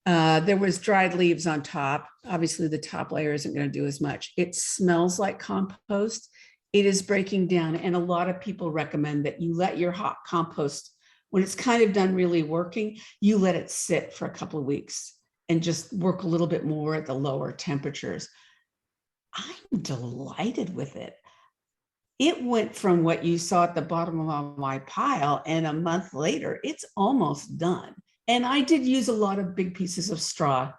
[SPEAKER 3] There was dried leaves on top. Obviously the top layer isn't going to do as much. It smells like compost. It is breaking down. And a lot of people recommend that you let your hot compost, when it's kind of done really working, you let it sit for a couple of weeks and just work a little bit more at the lower temperatures. I'm delighted with it. It went from what you saw at the bottom of my pile, and a month later, it's almost done. And I did use a lot of big pieces of straw.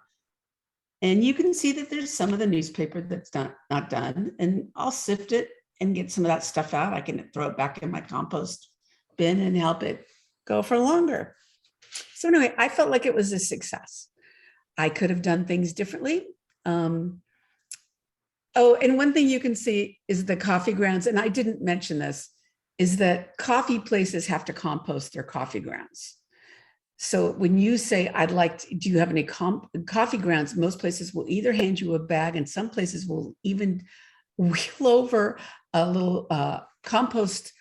[SPEAKER 3] And you can see that there's some of the newspaper that's not done. And I'll sift it and get some of that stuff out. I can throw it back in my compost bin and help it go for longer. So anyway, I felt like it was a success. I could have done things differently. Oh, and one thing you can see is the coffee grounds, and I didn't mention this, is that coffee places have to compost their coffee grounds. So when you say, do you have any coffee grounds, most places will either hand you a bag, and some places will even wheel over a little compost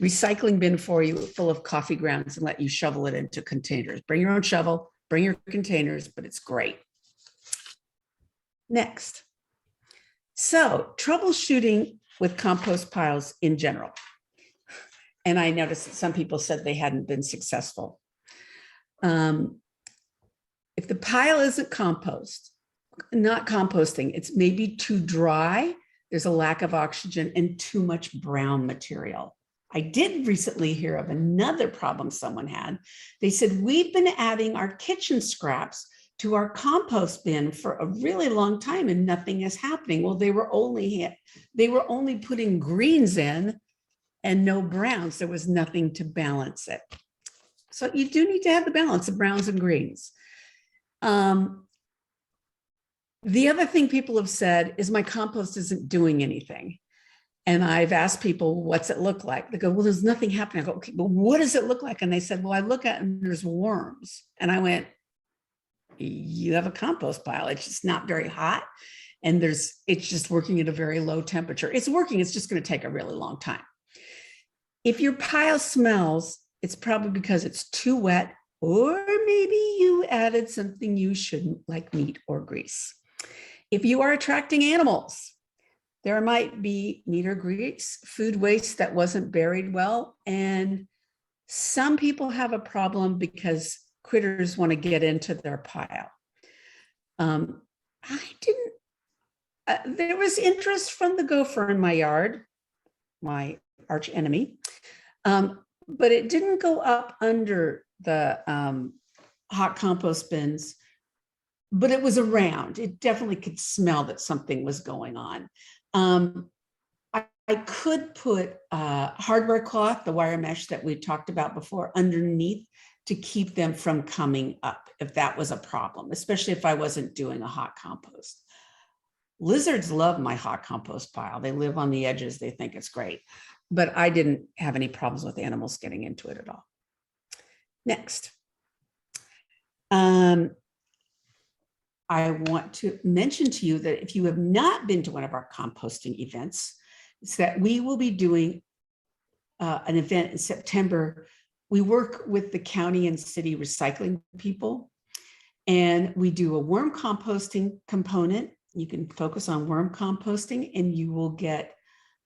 [SPEAKER 3] recycling bin for you full of coffee grounds and let you shovel it into containers. Bring your own shovel, bring your containers, but it's great. Next. So troubleshooting with compost piles in general. And I noticed that some people said they hadn't been successful. If the pile isn't not composting, it's maybe too dry, there's a lack of oxygen and too much brown material. I did recently hear of another problem someone had. They said, we've been adding our kitchen scraps to our compost bin for a really long time and nothing is happening. Well, they were only putting greens in and no browns. There was nothing to balance it. So you do need to have the balance of browns and greens. The other thing people have said is my compost isn't doing anything. And I've asked people, what's it look like? They go, well, there's nothing happening. I go, okay, but what does it look like? And they said, well, I look at it and there's worms. And I went, you have a compost pile. It's just not very hot. And it's just working at a very low temperature. It's working. It's just going to take a really long time. If your pile smells, it's probably because it's too wet, or maybe you added something you shouldn't, like meat or grease. If you are attracting animals, there might be meat or grease, food waste that wasn't buried well. And some people have a problem because critters want to get into their pile. There was interest from the gopher in my yard, my arch enemy, but it didn't go up under the hot compost bins, but it was around. It definitely could smell that something was going on. I could put hardware cloth, the wire mesh that we talked about before, underneath to keep them from coming up if that was a problem, especially if I wasn't doing a hot compost. Lizards love my hot compost pile. They live on the edges. They think it's great, but I didn't have any problems with animals getting into it at all. Next. I want to mention to you that if you have not been to one of our composting events, it's that we will be doing an event in September. We work with the county and city recycling people, and we do a worm composting component. You can focus on worm composting and you will get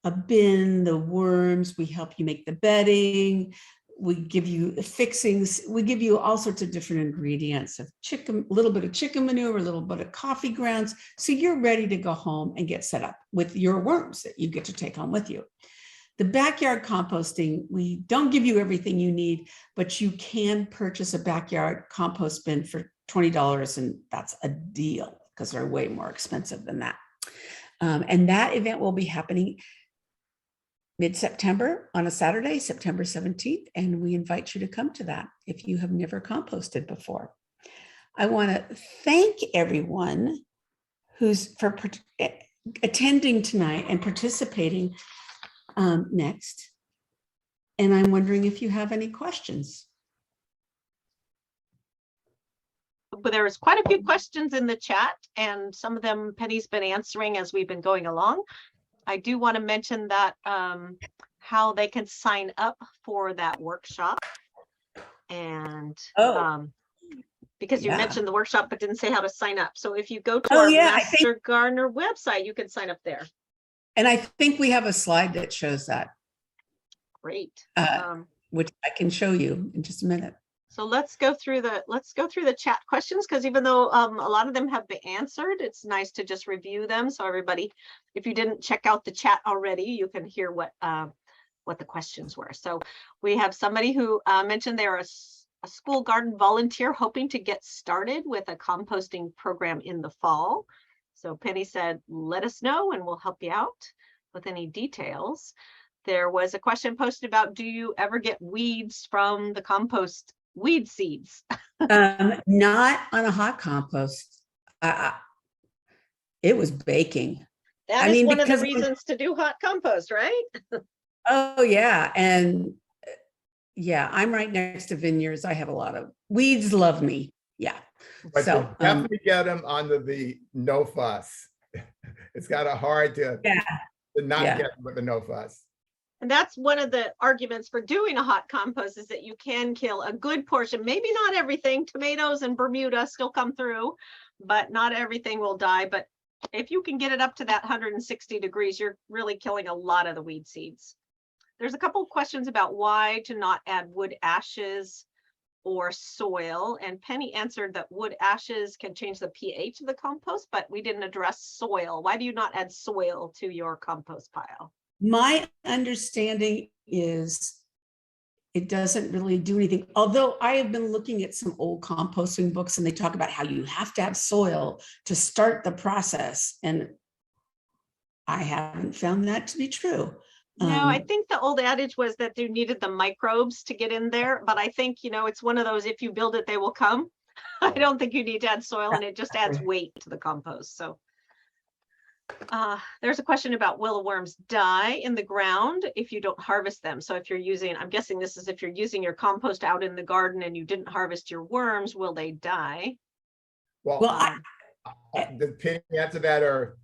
[SPEAKER 3] a bin, the worms, we help you make the bedding, we give you the fixings, we give you all sorts of different ingredients of chicken, a little bit of chicken manure, a little bit of coffee grounds. So you're ready to go home and get set up with your worms that you get to take home with you. The backyard composting, we don't give you everything you need, but you can purchase a backyard compost bin for $20, and that's a deal because they're way more expensive than that. And that event will be happening mid-September on a Saturday, September 17th, and we invite you to come to that if you have never composted before. I want to thank everyone who's for attending tonight and participating next. And I'm wondering if you have any questions.
[SPEAKER 1] But there's quite a few questions in the chat, and some of them Penny's been answering as we've been going along. I do want to mention that how they can sign up for that workshop. And because you mentioned the workshop but didn't say how to sign up. So if you go to our Master Gardener website, you can sign up there.
[SPEAKER 3] And I think we have a slide that shows that.
[SPEAKER 1] Great.
[SPEAKER 3] Which I can show you in just a minute.
[SPEAKER 1] So let's go through the chat questions, because even though a lot of them have been answered, it's nice to just review them. So everybody, if you didn't check out the chat already, you can hear what the questions were. So we have somebody who mentioned they're a school garden volunteer hoping to get started with a composting program in the fall. So Penny said, let us know and we'll help you out with any details. There was a question posted about, do you ever get weeds from the compost? Weed seeds?
[SPEAKER 3] Not on a hot compost. It was baking.
[SPEAKER 1] That is one of the reasons to do hot compost, right?
[SPEAKER 3] Oh yeah. And yeah, I'm right next to vineyards. I have a lot of weeds love me. Yeah.
[SPEAKER 2] But
[SPEAKER 3] so
[SPEAKER 2] definitely get them under the no fuss. It's kind of hard to not get them with the no fuss.
[SPEAKER 1] And that's one of the arguments for doing a hot compost, is that you can kill a good portion, maybe not everything. Tomatoes and Bermuda still come through, but not everything will die. But if you can get it up to that 160 degrees, you're really killing a lot of the weed seeds. There's a couple of questions about why to not add wood ashes or soil. And Penny answered that wood ashes can change the pH of the compost, but we didn't address soil. Why do you not add soil to your compost pile?
[SPEAKER 3] My understanding is it doesn't really do anything. Although I have been looking at some old composting books and they talk about how you have to have soil to start the process. And I haven't found that to be true.
[SPEAKER 1] No, I think the old adage was that you needed the microbes to get in there. But I think, it's one of those, if you build it, they will come. I don't think you need to add soil, and it just adds weight to the compost. So there's a question about, will the worms die in the ground if you don't harvest them? So if you're using, I'm guessing this is if you're using your compost out in the garden and you didn't harvest your worms, will they die?
[SPEAKER 2] Well, does Penny answer that, or?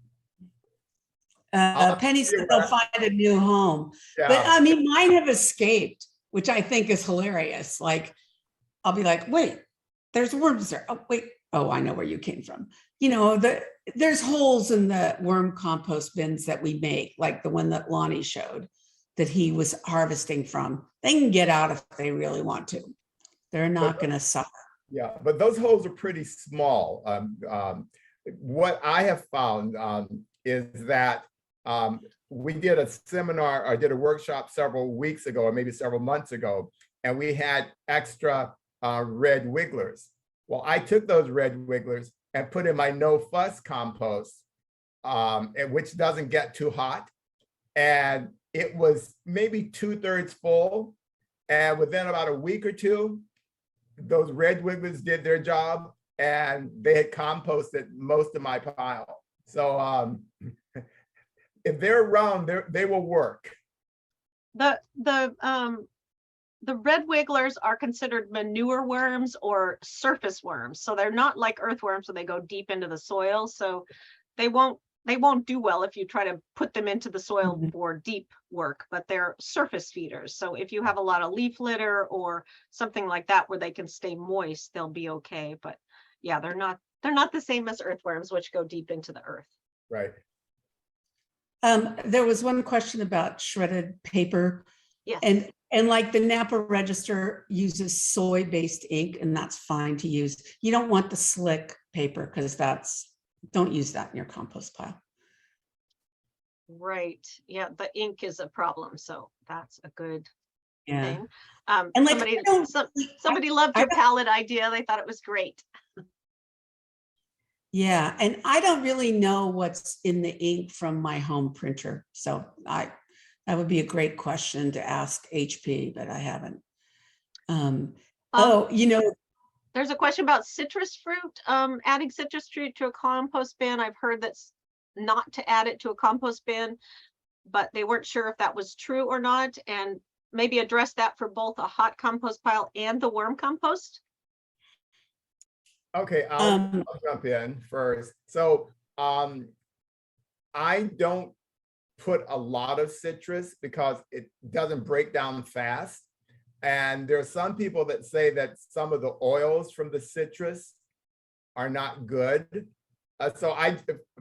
[SPEAKER 3] Penny said they'll find a new home.
[SPEAKER 2] Yeah.
[SPEAKER 3] But I mean, mine have escaped, which I think is hilarious. Like, I'll be like, wait, there's worms there. Oh, wait. Oh, I know where you came from. There's holes in the worm compost bins that we make, like the one that Lonnie showed that he was harvesting from. They can get out if they really want to. They're not going to suffer.
[SPEAKER 2] Yeah, but those holes are pretty small. What I have found is that we did a seminar, or did a workshop several weeks ago, or maybe several months ago, and we had extra red wigglers. Well, I took those red wigglers and put in my no fuss compost, which doesn't get too hot. And it was maybe 2/3 full. And within about a week or two, those red wigglers did their job and they had composted most of my pile. So if they're around, they will work.
[SPEAKER 1] The red wigglers are considered manure worms or surface worms. So they're not like earthworms, so they go deep into the soil. So they won't do well if you try to put them into the soil for deep work, but they're surface feeders. So if you have a lot of leaf litter or something like that where they can stay moist, they'll be okay. But yeah, they're not the same as earthworms, which go deep into the earth.
[SPEAKER 2] Right.
[SPEAKER 3] There was one question about shredded paper.
[SPEAKER 1] Yes.
[SPEAKER 3] And like the Napa Register uses soy-based ink, and that's fine to use. You don't want the slick paper because don't use that in your compost pile.
[SPEAKER 1] Right. Yeah, the ink is a problem. So that's a good thing.
[SPEAKER 3] And like
[SPEAKER 1] somebody loved your palette idea. They thought it was great.
[SPEAKER 3] Yeah, and I don't really know what's in the ink from my home printer. So that would be a great question to ask HP, but I haven't.
[SPEAKER 1] There's a question about citrus fruit. Adding citrus fruit to a compost bin. I've heard that's not to add it to a compost bin, but they weren't sure if that was true or not. And maybe address that for both a hot compost pile and the worm compost.
[SPEAKER 2] Okay, I'll jump in first. So I don't put a lot of citrus because it doesn't break down fast. And there are some people that say that some of the oils from the citrus are not good. So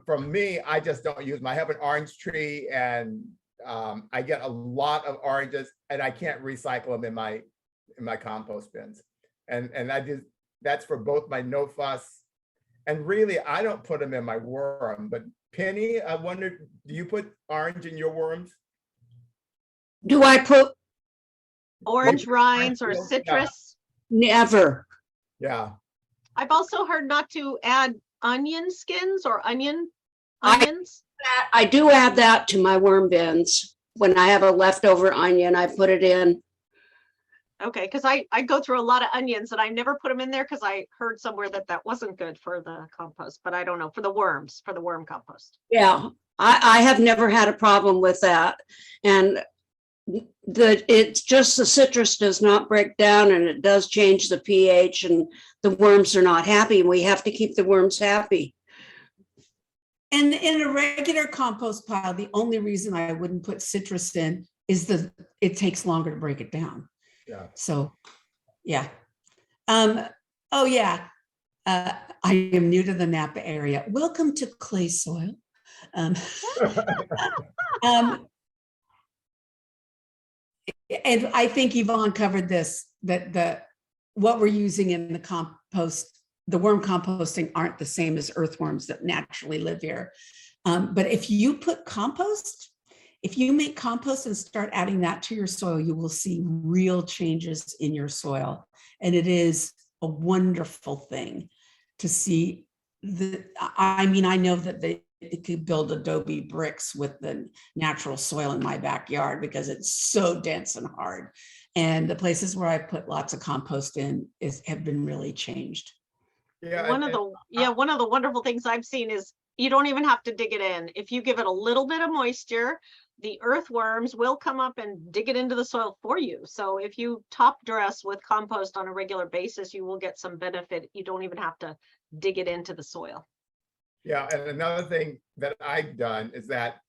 [SPEAKER 2] from me, I just don't use them. I have an orange tree and I get a lot of oranges and I can't recycle them in my compost bins. And that's for both my no fuss. And really, I don't put them in my worm, but Penny, I wonder, do you put orange in your worms?
[SPEAKER 4] Do I put
[SPEAKER 1] orange rinds or citrus?
[SPEAKER 4] Never.
[SPEAKER 2] Yeah.
[SPEAKER 1] I've also heard not to add onion skins or onions.
[SPEAKER 4] I do add that to my worm bins. When I have a leftover onion, I put it in.
[SPEAKER 1] Okay, because I go through a lot of onions and I never put them in there because I heard somewhere that wasn't good for the compost, but I don't know, for the worm compost.
[SPEAKER 4] Yeah, I have never had a problem with that. And it's just the citrus does not break down and it does change the pH and the worms are not happy. We have to keep the worms happy.
[SPEAKER 3] And in a regular compost pile, the only reason I wouldn't put citrus in is it takes longer to break it down.
[SPEAKER 2] Yeah.
[SPEAKER 3] So, yeah. Oh yeah. I am new to the Napa area. Welcome to clay soil. Um, and I think Yvonne covered this, that what we're using in the compost, the worm composting aren't the same as earthworms that naturally live here. But if you put compost, if you make compost and start adding that to your soil, you will see real changes in your soil. And it is a wonderful thing to see. I mean, I know that it could build adobe bricks with the natural soil in my backyard because it's so dense and hard. And the places where I put lots of compost in have been really changed.
[SPEAKER 2] Yeah.
[SPEAKER 1] One of the wonderful things I've seen is you don't even have to dig it in. If you give it a little bit of moisture, the earthworms will come up and dig it into the soil for you. So if you top dress with compost on a regular basis, you will get some benefit. You don't even have to dig it into the soil.
[SPEAKER 2] Yeah, and another thing that I've done is that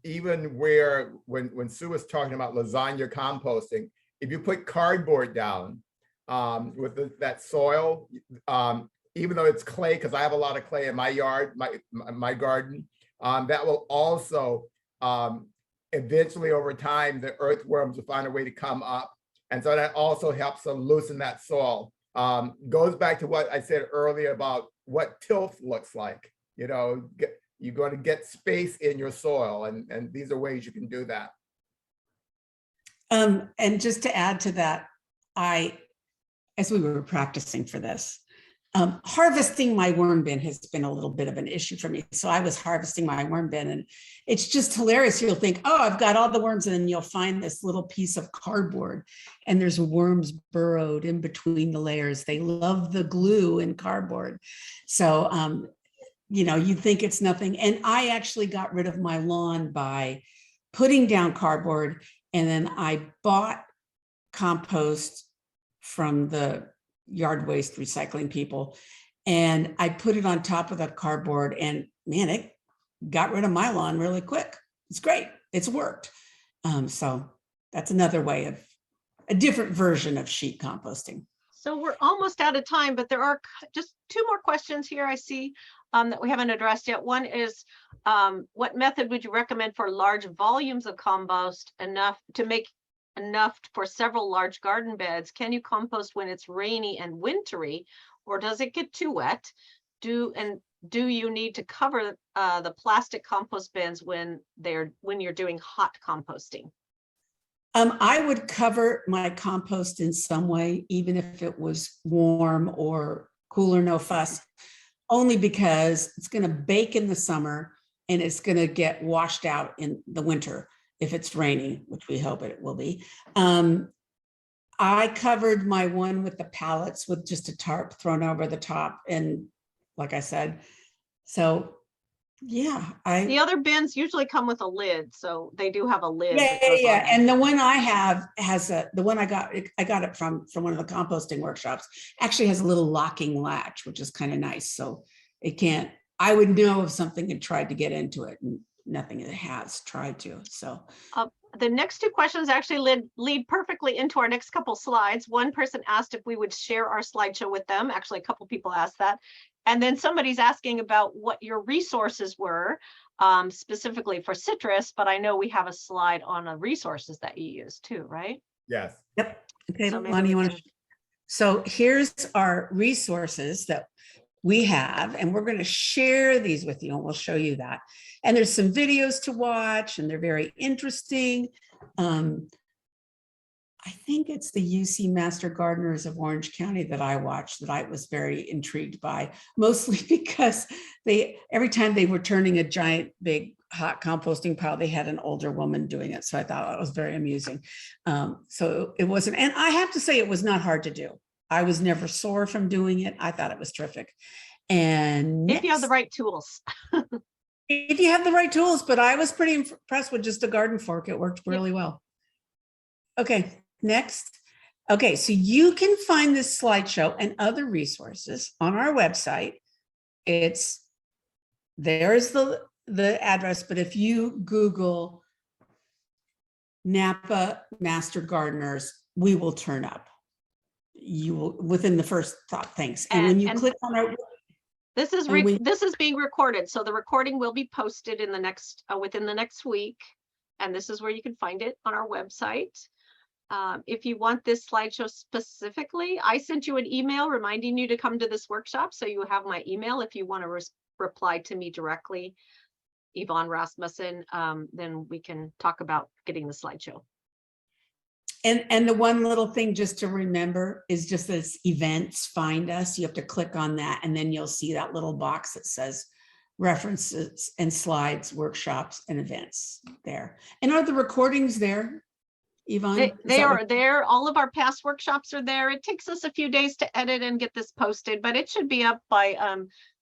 [SPEAKER 2] even where when Sue was talking about lasagna composting, if you put cardboard down with that soil, even though it's clay, because I have a lot of clay in my yard, my garden, that will also eventually over time the earthworms will find a way to come up, and so that also helps to loosen that soil. Goes back to what I said earlier about what tilth looks like. You know, you're going to get space in your soil, and these are ways you can do that.
[SPEAKER 3] And just to add to that, as we were practicing for this, harvesting my worm bin has been a little bit of an issue for me. So I was harvesting my worm bin, and it's just hilarious. You'll think, oh, I've got all the worms, and then you'll find this little piece of cardboard, and there's worms burrowed in between the layers. They love the glue in cardboard. So, you know, you think it's nothing. And I actually got rid of my lawn by putting down cardboard, and then I bought compost from the yard waste recycling people, and I put it on top of the cardboard, and man, it got rid of my lawn really quick. It's great. It's worked. So that's another way of a different version of sheet composting.
[SPEAKER 1] So we're almost out of time, but there are just two more questions here I see that we haven't addressed yet. One is, what method would you recommend for large volumes of compost enough to make enough for several large garden beds? Can you compost when it's rainy and wintry, or does it get too wet? Do you need to cover the plastic compost bins when you're doing hot composting?
[SPEAKER 3] I would cover my compost in some way, even if it was warm or cooler, no fuss, only because it's going to bake in the summer and it's going to get washed out in the winter if it's raining, which we hope it will be. I covered my one with the pallets with just a tarp thrown over the top. And like I said, so yeah. The
[SPEAKER 1] other bins usually come with a lid. So they do have a lid.
[SPEAKER 3] Yeah. And the one I have has the one I got it from one of the composting workshops, actually has a little locking latch, which is kind of nice. So it can't, I would know if something had tried to get into it, and nothing has tried to. So
[SPEAKER 1] the next two questions actually lead perfectly into our next couple slides. One person asked if we would share our slideshow with them. Actually, a couple people asked that. And then somebody's asking about what your resources were, specifically for citrus, but I know we have a slide on the resources that you use too, right?
[SPEAKER 2] Yes.
[SPEAKER 3] Yep. Okay,
[SPEAKER 1] So
[SPEAKER 3] Lonnie, so here's our resources that we have, and we're going to share these with you, and we'll show you that. And there's some videos to watch, and they're very interesting. I think it's the UC Master Gardeners of Orange County that I watched that I was very intrigued by, mostly because every time they were turning a giant big hot composting pile, they had an older woman doing it. So I thought it was very amusing. So it wasn't, and I have to say it was not hard to do. I was never sore from doing it. I thought it was terrific. And
[SPEAKER 1] if you have the right tools.
[SPEAKER 3] If you have the right tools, but I was pretty impressed with just a garden fork. It worked really well. Okay, next. Okay, so you can find this slideshow and other resources on our website. There's the address, but if you Google Napa Master Gardeners, we will turn up. You will, within the first thought, thanks. And when you
[SPEAKER 1] And
[SPEAKER 3] click on our,
[SPEAKER 1] this is
[SPEAKER 3] and we-
[SPEAKER 1] this is being recorded, so the recording will be posted in the next within the next week, and this is where you can find it on our website. If you want this slideshow specifically, I sent you an email reminding you to come to this workshop, so you have my email if you want to reply to me directly, Yvonne Rasmussen. Then we can talk about getting the slideshow.
[SPEAKER 3] and the one little thing just to remember is just this events, find us. You have to click on that, and then you'll see that little box that says references and slides, workshops and events there. And are the recordings there, Yvonne?
[SPEAKER 1] They are there. All of our past workshops are there. It takes us a few days to edit and get this posted, but it should be up by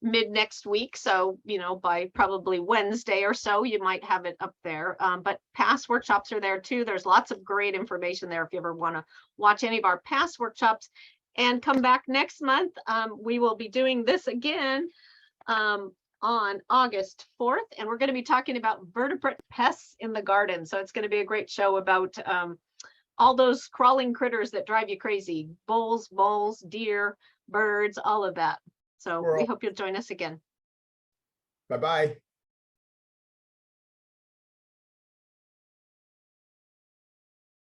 [SPEAKER 1] mid next week. So, you know, by probably Wednesday or so, you might have it up there. But past workshops are there too. There's lots of great information there if you ever want to watch any of our past workshops. And come back next month. We will be doing this again on August 4th, and we're going to be talking about vertebrate pests in the garden. So it's going to be a great show about all those crawling critters that drive you crazy: voles, moles, deer, birds, all of that. So we hope you'll join us again.
[SPEAKER 2] Bye-bye.